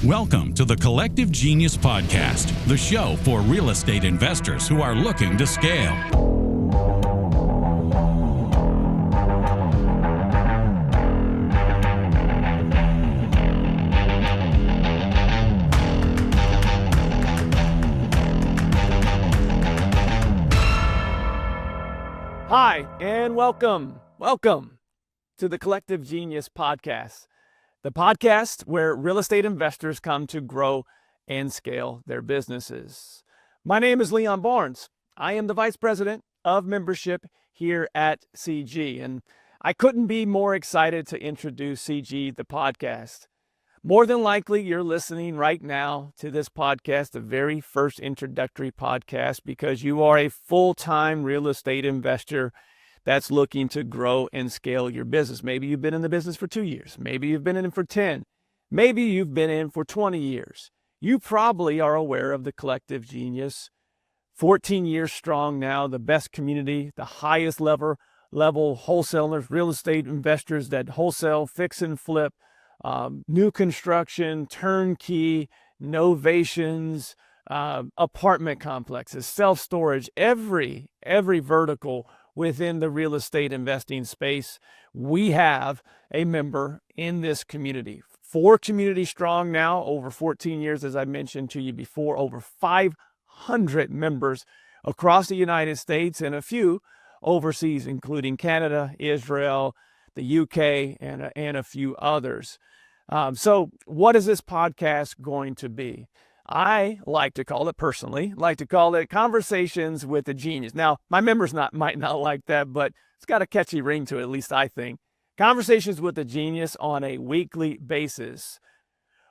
Welcome to the Collective Genius Podcast, the show for real estate investors who are looking to scale. Hi, and welcome to the Collective Genius Podcast, the podcast where real estate investors come to grow and scale their businesses. My name is Leon Barnes. I am the Vice President of Membership here at CG, and I couldn't be more excited to introduce CG, the podcast. More than likely, you're listening right now to this podcast, the very first introductory podcast, because you are a full-time real estate investor that's looking to grow and scale your business. Maybe you've been in the business for 2 years. Maybe you've been in for 10. Maybe you've been in for 20 years. You probably are aware of the Collective Genius. 14 years strong now, the best community, the highest level wholesalers, real estate investors that wholesale, fix and flip, new construction, turnkey, novations, apartment complexes, self-storage, every vertical within the real estate investing space. We have a member in this community. 4 communities strong now, over 14 years, as I mentioned to you before, over 500 members across the United States and a few overseas, including Canada, Israel, the UK, and a few others. So what is this podcast going to be? I like to call it Conversations with a Genius. Now, my members might not like that, but it's got a catchy ring to it, at least I think. Conversations with a Genius on a weekly basis.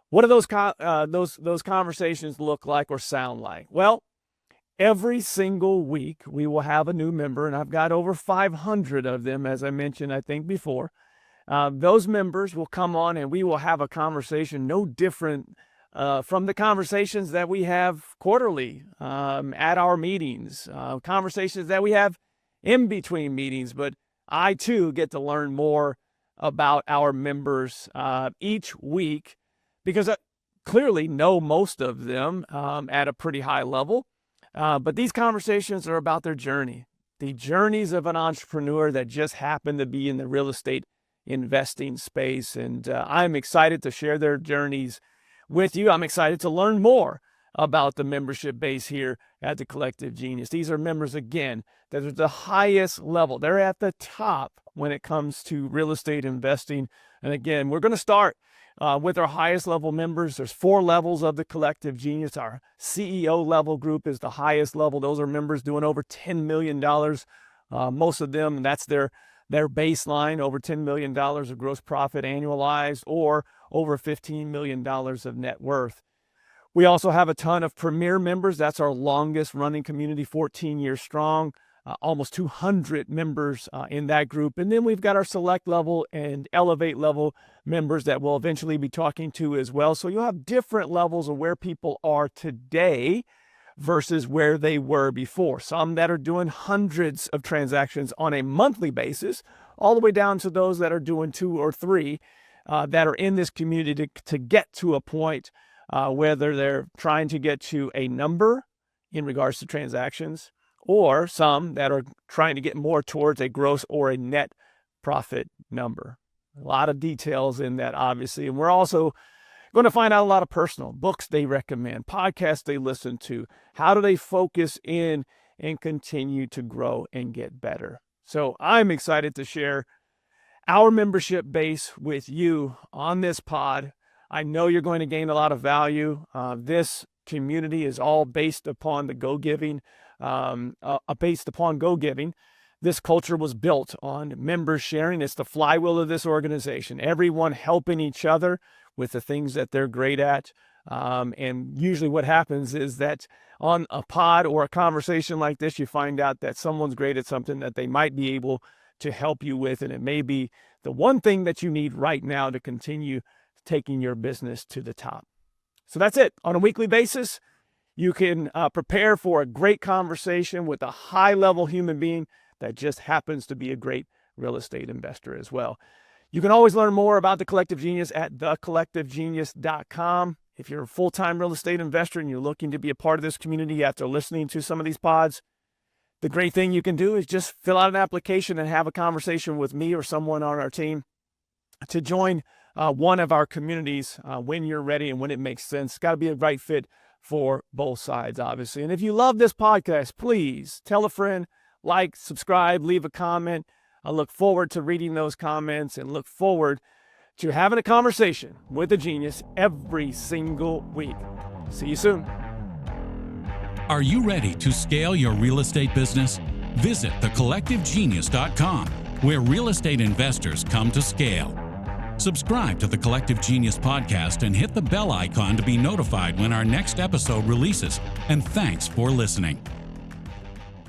What do those conversations look like or sound like? Well, every single week we will have a new member, and I've got over 500 of them, as I mentioned, I think before. Those members will come on and we will have a conversation no different from the conversations that we have quarterly at our meetings, conversations that we have in between meetings. But I, too, get to learn more about our members each week because I clearly know most of them at a pretty high level. But these conversations are about their journey, the journeys of an entrepreneur that just happened to be in the real estate investing space. And I'm excited to share their journeys with you. I'm excited to learn more about the membership base here at the Collective Genius. These are members, again, that are at the highest level. They're at the top when it comes to real estate investing. And again, we're going to start with our highest level members. There's 4 levels of the Collective Genius. Our CEO level group is the highest level. Those are members doing over $10 million. Most of them, that's their baseline, over $10 million of gross profit annualized, or over $15 million of net worth. We also have a ton of premier members. That's our longest running community, 14 years strong, almost 200 members in that group. And then we've got our select level and elevate level members that we'll eventually be talking to as well. So you'll have different levels of where people are today versus where they were before. Some that are doing hundreds of transactions on a monthly basis, all the way down to those that are doing 2 or 3 that are in this community to get to a point whether they're trying to get to a number in regards to transactions, or some that are trying to get more towards a gross or a net profit number. A lot of details in that, obviously. And we're also going to find out a lot of personal books they recommend, podcasts they listen to. How do they focus in and continue to grow and get better? So I'm excited to share our membership base with you on this pod. I know you're going to gain a lot of value. This community is all based upon the go-giving. This culture was built on members sharing. It's the flywheel of this organization. Everyone helping each other with the things that they're great at. And usually what happens is that on a pod or a conversation like this, you find out that someone's great at something that they might be able to help you with. And it may be the one thing that you need right now to continue taking your business to the top. So that's it. On a weekly basis, you can prepare for a great conversation with a high-level human being that just happens to be a great real estate investor as well. You can always learn more about The Collective Genius at thecollectivegenius.com. If you're a full-time real estate investor and you're looking to be a part of this community after listening to some of these pods, the great thing you can do is just fill out an application and have a conversation with me or someone on our team to join one of our communities when you're ready and when it makes sense. It's got to be a right fit for both sides, obviously. And if you love this podcast, please tell a friend, like, subscribe, leave a comment. I look forward to reading those comments and look forward to having a conversation with a genius every single week. See you soon. Are you ready to scale your real estate business? Visit thecollectivegenius.com, where real estate investors come to scale. Subscribe to the Collective Genius podcast and hit the bell icon to be notified when our next episode releases. And thanks for listening.